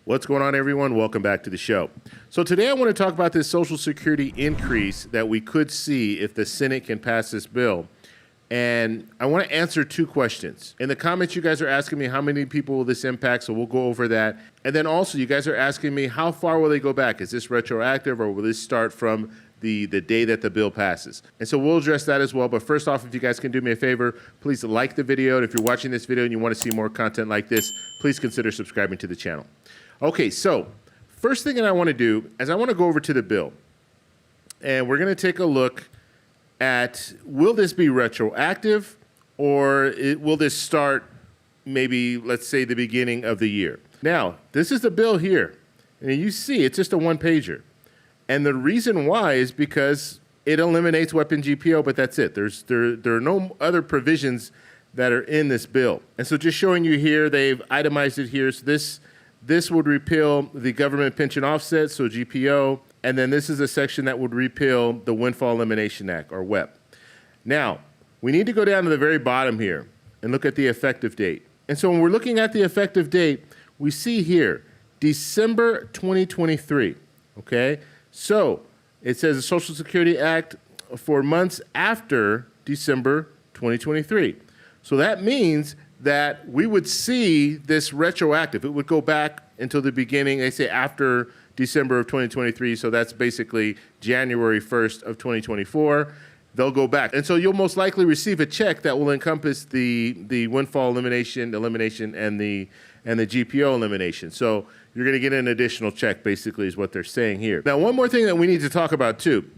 What's going on, everyone? Welcome back to the show. So today I want to talk about this Social Security increase that we could see if the Senate can pass this bill. And I want to answer two questions. In the comments, you guys are asking me how many people will this impact, so we'll go over that. And then also, you guys are asking me how far will they go back? Is this retroactive, or will this start from the day that the bill passes? And so we'll address that as well. But first off, if you guys can do me a favor, please like the video. And if you're watching this video and you want to see more content like this, please consider subscribing to the channel. Okay, so first thing that I want to do is I want to go over to the bill. And we're going to take a look at, will this be retroactive, or will this start maybe, let's say, the beginning of the year? Now, this is the bill here. And you see, it's just a one-pager. And the reason why is because it eliminates weapon GPO, but that's it. There are no other provisions that are in this bill. And so just showing you here, they've itemized it here. So this would repeal the government pension offset, so GPO. And then this is a section that would repeal the Windfall Elimination Act, or WEP. Now, we need to go down to the very bottom here and look at the effective date. And so when we're looking at the effective date, we see here, December 2023, okay? So it says the Social Security Act for months after December 2023. So that means that we would see this retroactive. It would go back until the beginning, they say after December of 2023, so that's basically January 1st of 2024. They'll go back. And so you'll most likely receive a check that will encompass the windfall elimination, and the GPO elimination. So you're going to get an additional check, basically, is what they're saying here. Now, one more thing that we need to talk about, too.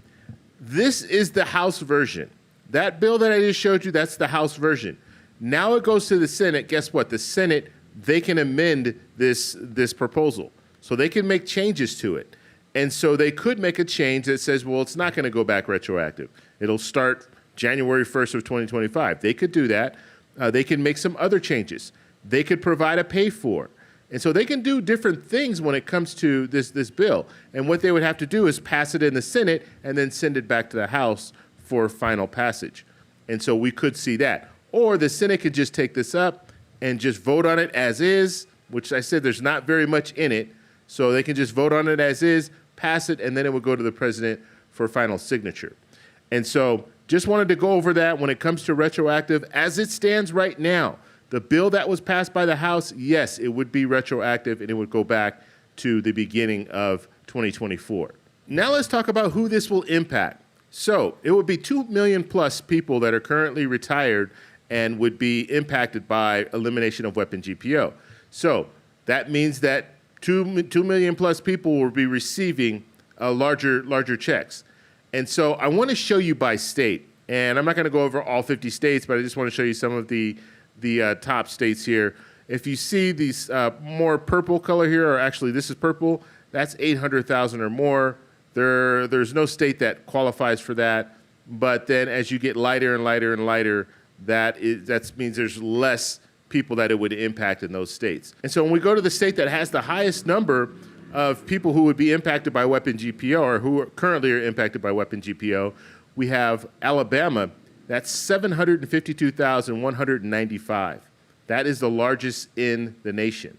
This is the House version. That bill that I just showed you, that's the House version. Now it goes to the Senate. Guess what? The Senate, they can amend this proposal. So they can make changes to it. And so they could make a change that says, well, it's not going to go back retroactive. It'll start January 1st of 2025. They could do that. They can make some other changes. They could provide a pay for. And so they can do different things when it comes to this bill. And what they would have to do is pass it in the Senate and then send it back to the House for final passage. And so we could see that. Or the Senate could just take this up and just vote on it as is, which I said there's not very much in it. So they can just vote on it as is, pass it, and then it would go to the president for final signature. And so just wanted to go over that when it comes to retroactive. As it stands right now, the bill that was passed by the House, yes, it would be retroactive, and it would go back to the beginning of 2024. Now let's talk about who this will impact. So it would be 2 million plus people that are currently retired and would be impacted by elimination of weapon GPO. So that means that 2 million plus people will be receiving larger checks. And so I want to show you by state. And I'm not going to go over all 50 states, but I just want to show you some of the top states here. If you see these more purple color here, or actually this is purple, that's 800,000 or more. There's no state that qualifies for that. But then as you get lighter and lighter and lighter, that means there's less people that it would impact in those states. And so when we go to the state that has the highest number of people who would be impacted by weapon GPO, or who currently are impacted by weapon GPO, we have Alabama. That's 752,195. That is the largest in the nation.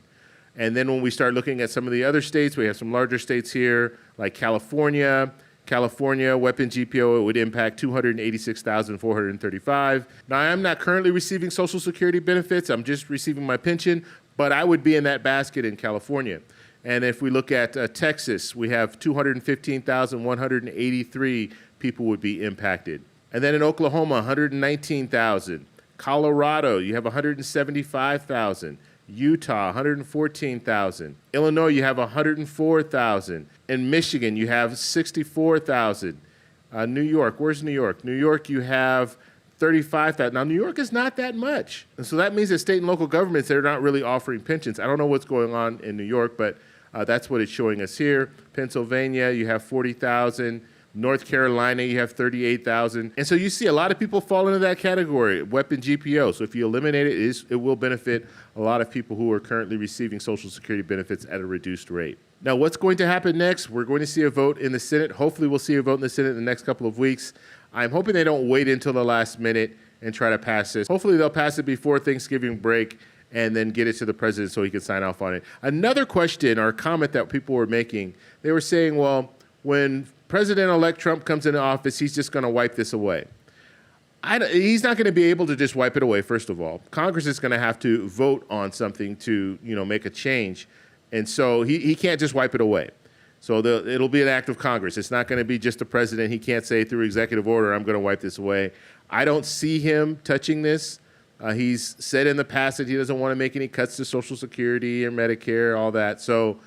And then when we start looking at some of the other states, we have some larger states here, like California. California, weapon GPO, it would impact 286,435. Now, I'm not currently receiving Social Security benefits. I'm just receiving my pension, but I would be in that basket in California. And if we look at Texas, we have 215,183 people would be impacted. And then in Oklahoma, 119,000. Colorado, you have 175,000. Utah, 114,000. Illinois, you have 104,000. In Michigan, you have 64,000. New York, where's New York? New York, you have 35,000. Now, New York is not that much. And so that means that state and local governments, they're not really offering pensions. I don't know what's going on in New York, but that's what it's showing us here. Pennsylvania, you have 40,000. North Carolina, you have 38,000. And so you see a lot of people fall into that category, weapon GPO. So if you eliminate it, it will benefit a lot of people who are currently receiving Social Security benefits at a reduced rate. Now, what's going to happen next? We're going to see a vote in the Senate. Hopefully, we'll see a vote in the Senate in the next couple of weeks. I'm hoping they don't wait until the last minute and try to pass this. Hopefully, they'll pass it before Thanksgiving break, and then get it to the president so he can sign off on it. Another question or comment that people were making, they were saying, well, when President-elect Trump comes into office, he's just going to wipe this away. He's not going to be able to just wipe it away, first of all. Congress is going to have to vote on something to, make a change. And so he can't just wipe it away. So it'll be an act of Congress. It's not going to be just the president. He can't say through executive order, I'm going to wipe this away. I don't see him touching this. He's said in the past that he doesn't want to make any cuts to Social Security or Medicare, all that. So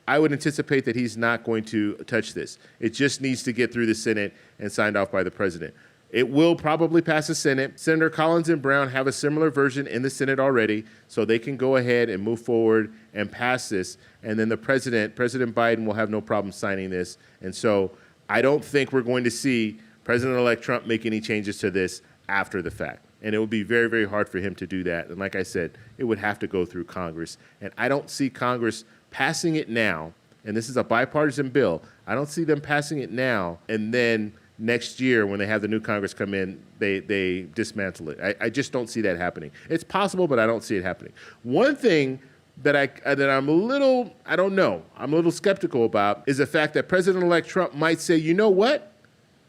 I would anticipate that he's not going to touch this. It just needs to get through the Senate and signed off by the president. It will probably pass the Senate. Senator Collins and Brown have a similar version in the Senate already, so they can go ahead and move forward and pass this. And then President Biden will have no problem signing this. And so I don't think we're going to see President-elect Trump make any changes to this after the fact. And it would be very, very hard for him to do that. And like I said, it would have to go through Congress. And I don't see Congress passing it now, and this is a bipartisan bill. I don't see them passing it now, and then next year when they have the new Congress come in, they dismantle it. I just don't see that happening. It's possible, but I don't see it happening. One thing that I'm a little, I don't know, I'm a little skeptical about is the fact that President-elect Trump might say, you know what?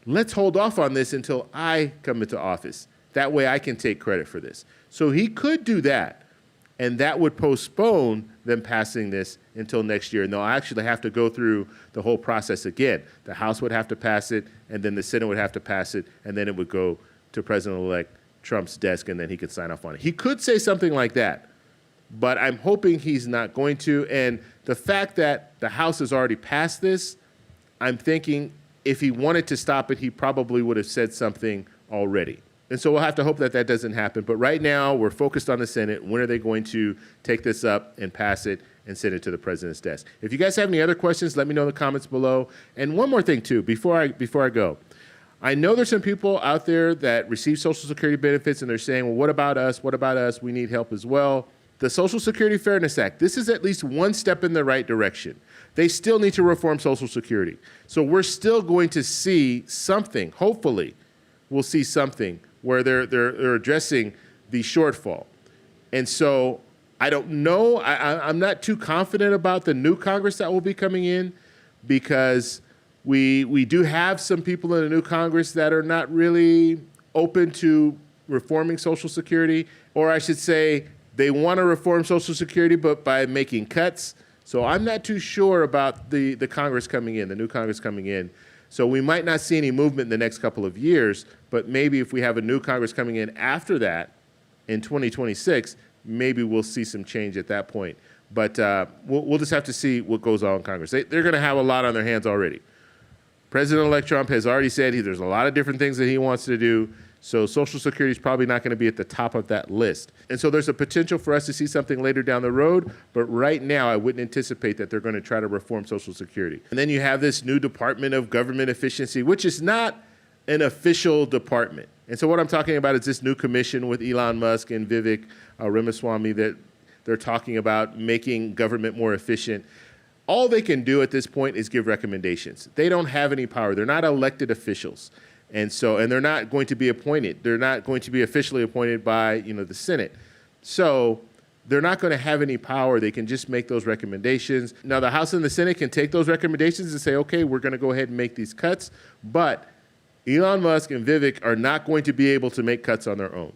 Let's hold off on this until I come into office. That way I can take credit for this. So he could do that, and that would postpone them passing this until next year. And they'll actually have to go through the whole process again. The House would have to pass it, and then the Senate would have to pass it, and then it would go to President-elect Trump's desk, and then he could sign off on it. He could say something like that, but I'm hoping he's not going to. And the fact that the House has already passed this, I'm thinking if he wanted to stop it, he probably would have said something already. And so we'll have to hope that that doesn't happen. But right now, we're focused on the Senate. When are they going to take this up and pass it and send it to the president's desk? If you guys have any other questions, let me know in the comments below. And one more thing, too, before I go. I know there's some people out there that receive Social Security benefits, and they're saying, well, what about us? What about us? We need help as well. The Social Security Fairness Act, this is at least one step in the right direction. They still need to reform Social Security. So we're still going to see something, hopefully, we'll see something where they're addressing the shortfall. And so I don't know. I'm not too confident about the new Congress that will be coming in, because we do have some people in the new Congress that are not really open to reforming Social Security, or I should say they want to reform Social Security, but by making cuts. So I'm not too sure about the Congress coming in, the new Congress coming in. So we might not see any movement in the next couple of years, but maybe if we have a new Congress coming in after that, in 2026, maybe we'll see some change at that point. But we'll just have to see what goes on in Congress. They're going to have a lot on their hands already. President-elect Trump has already said there's a lot of different things that he wants to do. So Social Security is probably not going to be at the top of that list. And so there's a potential for us to see something later down the road. But right now, I wouldn't anticipate that they're going to try to reform Social Security. And then you have this new Department of Government Efficiency, which is not an official department. And so what I'm talking about is this new commission with Elon Musk and Vivek Ramaswamy that they're talking about making government more efficient. All they can do at this point is give recommendations. They don't have any power. They're not elected officials. And they're not going to be appointed. They're not going to be officially appointed by, the Senate. So they're not going to have any power. They can just make those recommendations. Now, the House and the Senate can take those recommendations and say, okay, we're going to go ahead and make these cuts. But Elon Musk and Vivek are not going to be able to make cuts on their own.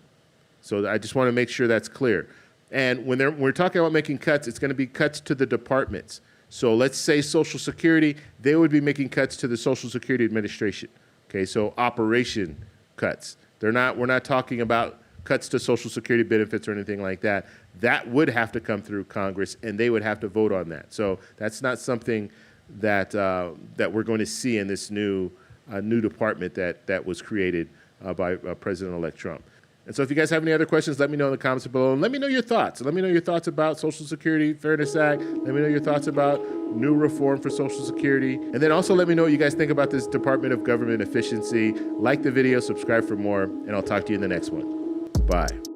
So I just want to make sure that's clear. And when we're talking about making cuts, it's going to be cuts to the departments. So let's say Social Security, they would be making cuts to the Social Security Administration. Okay, so operation cuts. We're not talking about cuts to Social Security benefits or anything like that. That would have to come through Congress, and they would have to vote on that. So that's not something that we're going to see in this new department that was created by President-elect Trump. And so if you guys have any other questions, let me know in the comments below. And let me know your thoughts. Let me know your thoughts about Social Security Fairness Act. Let me know your thoughts about new reform for Social Security. And then also let me know what you guys think about this Department of Government Efficiency. Like the video, subscribe for more, and I'll talk to you in the next one. Bye.